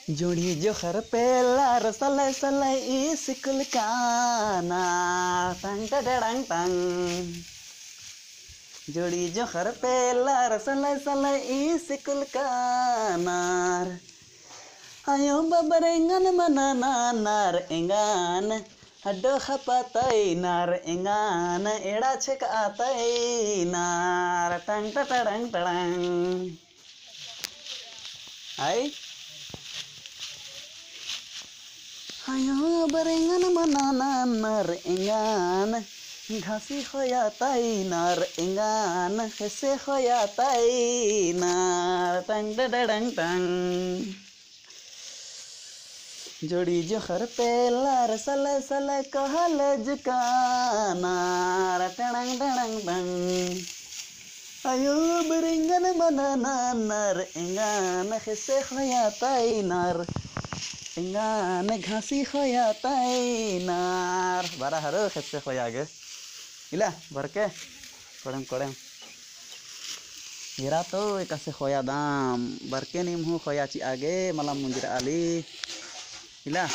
जोड़ी जोखर pillar सलै सलै school काना टंग टडंग टंग। जोड़ी जोखर पेलार सलै सलै इस्कुल कानार। आयो बाबरेंgan mana nanar engan hado khapatai nar engan एड़ा छेक आtai नार टंग टडंग टडंग। आई ayo berengan mana nanar engan घासी खोया ताई नार engan hese खोया ताई नार टंग टडंग टंग। जोड़ी जोखर पेलार सलै सलै कॉलेज कानार टडंग टडंग टंग। ayo berengan mana nanar engan hese खोया ताई नार engan घासी खोया ताइनार बारा हरो खेसे खोया गे इला भरके कोड़म कोड़म हिरा तो एकसे खोया दाम बरके निम हूँ खोया ची आगे मला मुंजरा आली इला।